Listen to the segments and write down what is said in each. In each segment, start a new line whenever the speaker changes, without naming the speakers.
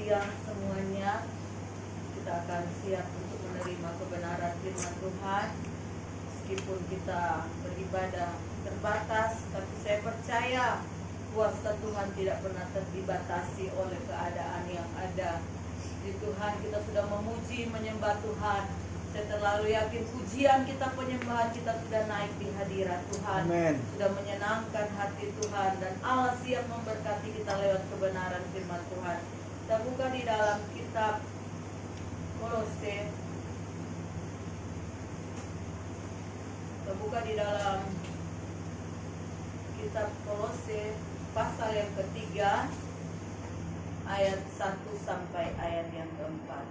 siang semuanya. Kita akan siap untuk menerima kebenaran firman Tuhan. Meskipun kita beribadah terbatas, tapi saya percaya kuasa Tuhan tidak pernah dibatasi oleh keadaan yang ada. Di Tuhan kita sudah memuji, menyembah Tuhan. Saya terlalu yakin pujian kita, penyembahan kita sudah naik di hadirat Tuhan.
Amen.
Sudah menyenangkan hati Tuhan, dan Allah siap memberkati kita lewat kebenaran firman Tuhan. Kita buka di dalam kitab Kolose. Kita buka di dalam kitab Kolose pasal yang ketiga, ayat 1 sampai ayat yang keempat.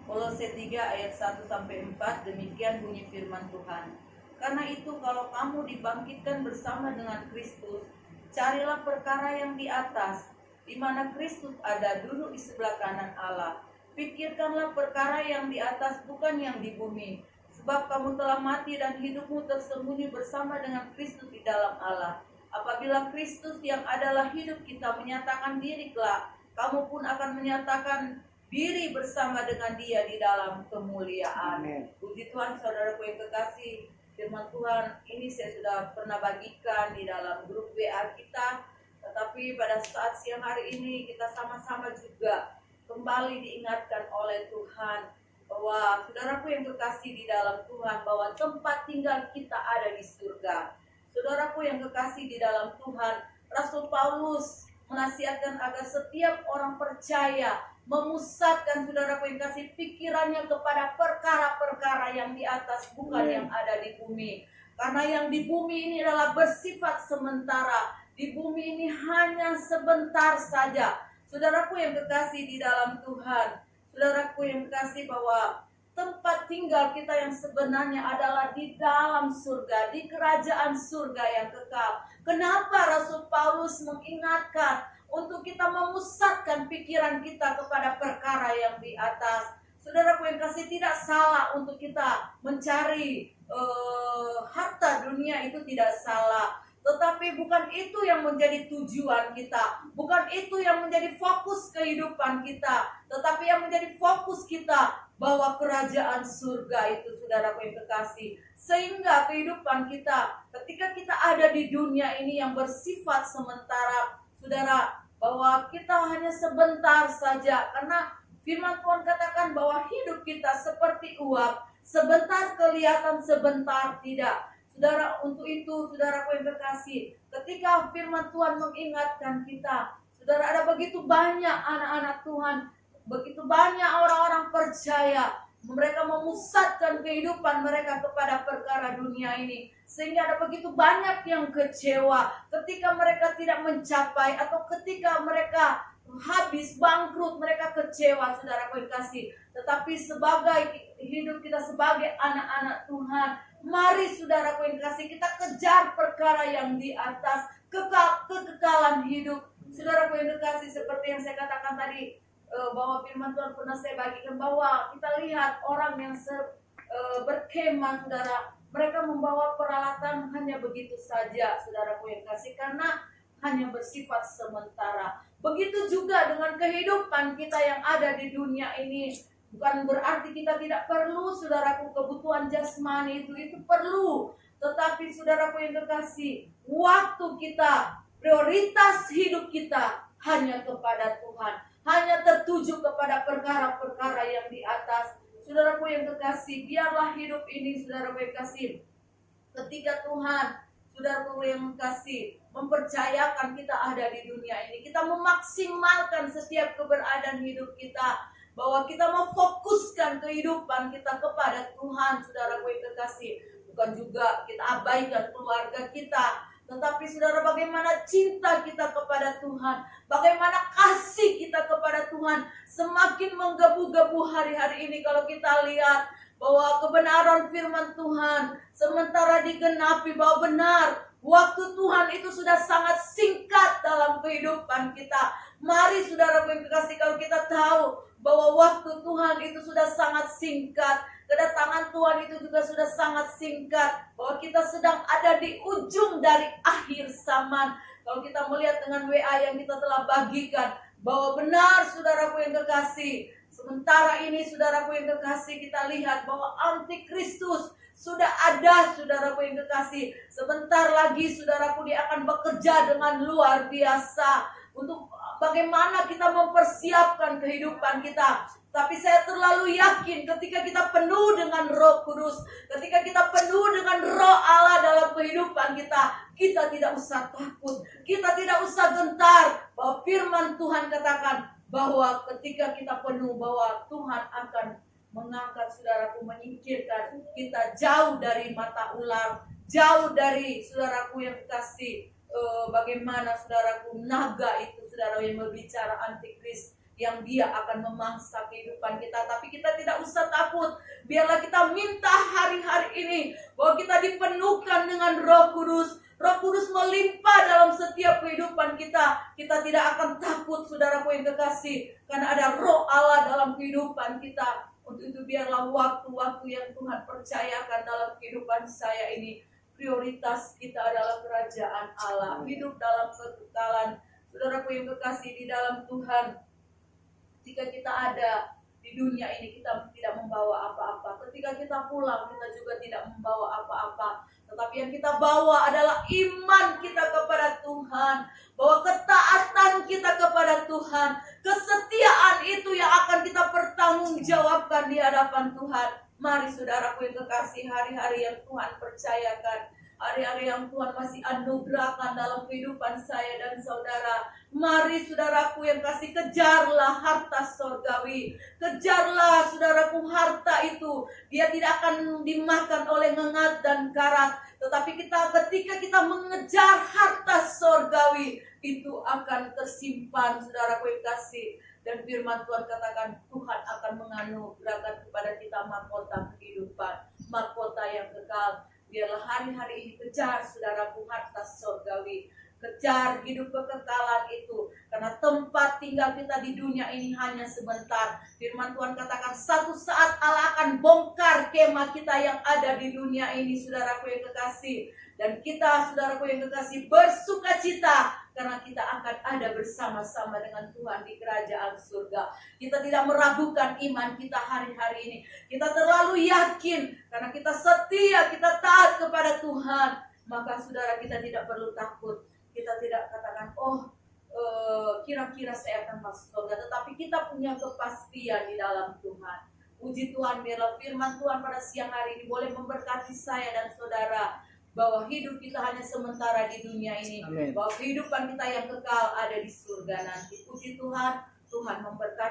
Kolose 3 ayat 1 sampai 4, demikian bunyi firman Tuhan. Karena itu kalau kamu dibangkitkan bersama dengan Kristus, carilah perkara yang di atas, di mana Kristus ada duduk di sebelah kanan Allah. Pikirkanlah perkara yang di atas, bukan yang di bumi. Sebab kamu telah mati dan hidupmu tersembunyi bersama dengan Kristus di dalam Allah. Apabila Kristus yang adalah hidup kita menyatakan diri kelak, kamu pun akan menyatakan diri bersama dengan Dia di dalam kemuliaan.
Amen.
Puji Tuhan, saudaraku yang kekasih, firman Tuhan ini saya sudah pernah bagikan di dalam grup WA kita. Tetapi pada saat siang hari ini kita sama-sama juga kembali diingatkan oleh Tuhan bahwa saudaraku yang kekasih di dalam Tuhan, bahwa tempat tinggal kita ada di surga. Saudaraku yang kekasih di dalam Tuhan, Rasul Paulus menasihatkan agar setiap orang percaya memusatkan, saudaraku yang kasih, pikirannya kepada perkara-perkara yang di atas, bukan yang ada di bumi. Karena yang di bumi ini adalah bersifat sementara. Di bumi ini hanya sebentar saja. Saudaraku yang kekasih di dalam Tuhan, saudaraku yang kekasih, bahwa tempat tinggal kita yang sebenarnya adalah di dalam surga, di kerajaan surga yang kekal. Kenapa Rasul Paulus mengingatkan untuk kita memusatkan pikiran kita kepada perkara yang di atas? Saudaraku yang kasih, tidak salah untuk kita mencari harta dunia, itu tidak salah. Tetapi bukan itu yang menjadi tujuan kita, bukan itu yang menjadi fokus kehidupan kita. Tetapi yang menjadi fokus kita bahwa kerajaan surga itu, saudaraku yang kekasih. Sehingga kehidupan kita ketika kita ada di dunia ini yang bersifat sementara, saudara, bahwa kita hanya sebentar saja. Karena firman Tuhan katakan bahwa hidup kita seperti uap, sebentar kelihatan, sebentar tidak. Saudara, untuk itu, saudaraku yang kekasih, ketika firman Tuhan mengingatkan kita, saudara, ada begitu banyak anak-anak Tuhan, begitu banyak orang-orang percaya, mereka memusatkan kehidupan mereka kepada perkara dunia ini. Sehingga ada begitu banyak yang kecewa ketika mereka tidak mencapai, atau ketika mereka habis, bangkrut, mereka kecewa, saudaraku yang kasih. Tetapi sebagai hidup kita sebagai anak-anak Tuhan, mari saudaraku yang kasih, kita kejar perkara yang di atas, kekekalan hidup. Saudaraku yang kasih, seperti yang saya katakan tadi, bahwa firman Tuhan pernah saya bagikan, bahwa kita lihat orang yang berkemah, saudara, mereka membawa peralatan hanya begitu saja, saudaraku yang kasih, karena hanya bersifat sementara. Begitu juga dengan kehidupan kita yang ada di dunia ini. Bukan berarti kita tidak perlu, saudaraku, kebutuhan jasmani itu perlu. Tetapi saudaraku yang kekasih, waktu kita, prioritas hidup kita hanya kepada Tuhan, hanya tertuju kepada perkara-perkara yang di atas. Saudaraku yang kekasih, biarlah hidup ini, saudaraku yang kekasih, ketika Tuhan, saudaraku yang kekasih, mempercayakan kita ada di dunia ini, kita memaksimalkan setiap keberadaan hidup kita, bahwa kita memfokuskan kehidupan kita kepada Tuhan, saudaraku yang kekasih. Bukan juga kita abaikan keluarga kita, tetapi saudara, bagaimana cinta kita kepada Tuhan, bagaimana kasih kita kepada Tuhan semakin menggebu-gebu hari-hari ini. Kalau kita lihat bahwa kebenaran firman Tuhan sementara digenapi, bahwa benar waktu Tuhan itu sudah sangat singkat dalam kehidupan kita. Mari saudara yang kekasih, kalau kita tahu bahwa waktu Tuhan itu sudah sangat singkat, kedatangan Tuhan itu juga sudah sangat singkat, bahwa kita sedang ada di ujung dari akhir zaman. Kalau kita melihat dengan WA yang kita telah bagikan, bahwa benar saudaraku yang kekasih, sementara ini saudaraku yang kekasih, kita lihat bahwa antikristus sudah ada saudaraku yang kekasih. Sebentar lagi saudaraku dia akan bekerja dengan luar biasa untuk bagaimana kita mempersiapkan kehidupan kita. Tapi saya terlalu yakin ketika kita penuh dengan Roh Kudus, ketika kita penuh dengan Roh Allah dalam kehidupan kita, kita tidak usah takut, kita tidak usah gentar. Bahwa firman Tuhan katakan bahwa ketika kita penuh, bahwa Tuhan akan mengangkat saudaraku, menyingkirkan kita jauh dari mata ular, jauh dari saudaraku yang kasih. Bagaimana saudaraku naga itu saudara yang berbicara antikris, yang dia akan memangsa kehidupan kita. Tapi kita tidak usah takut. Biarlah kita minta hari-hari ini bahwa kita dipenuhkan dengan Roh Kudus. Roh Kudus melimpah dalam setiap kehidupan kita. Kita tidak akan takut saudaraku yang kekasih, karena ada Roh Allah dalam kehidupan kita. Untuk itu biarlah waktu-waktu yang Tuhan percayakan dalam kehidupan saya ini, prioritas kita adalah kerajaan Allah, hidup dalam kekekalan. Saudaraku yang kekasih di dalam Tuhan, ketika kita ada di dunia ini, kita tidak membawa apa-apa. Ketika kita pulang, kita juga tidak membawa apa-apa. Tetapi yang kita bawa adalah iman kita kepada Tuhan, bahwa ketaatan kita kepada Tuhan, kesetiaan itu yang akan kita pertanggungjawabkan di hadapan Tuhan. Mari saudaraku yang kekasih, hari-hari yang Tuhan percayakan, hari-hari yang Tuhan masih anugerahkan dalam kehidupan saya dan saudara. Mari saudaraku yang kasih, kejarlah harta surgawi. Kejarlah saudaraku harta itu. Dia tidak akan dimakan oleh ngengat dan karat. Tetapi ketika kita mengejar harta surgawi, itu akan tersimpan saudaraku yang kasih. Dan firman Tuhan katakan Tuhan akan menganugerahkan kepada kita mahkota kehidupan, mahkota yang kekal. Biarlah hari-hari ini kejar saudaraku harta surgawi, kejar hidup kekekalan itu, karena tempat tinggal kita di dunia ini hanya sebentar. Firman Tuhan katakan satu saat Allah akan bongkar kemah kita yang ada di dunia ini saudaraku yang kekasih. Dan kita saudaraku yang kekasih bersuka cita, karena kita akan ada bersama-sama dengan Tuhan di kerajaan surga. Kita tidak meragukan iman kita hari-hari ini. Kita terlalu yakin karena kita setia, kita taat kepada Tuhan. Maka saudara, kita tidak perlu takut. Kita tidak katakan, kira-kira saya akan masuk surga. Tetapi kita punya kepastian di dalam Tuhan. Puji Tuhan, biarlah firman Tuhan pada siang hari ini boleh memberkati saya dan saudara, bahwa hidup kita hanya sementara di dunia ini. Amen. Bahwa kehidupan kita yang kekal ada di surga nanti. Puji Tuhan, Tuhan memberkati.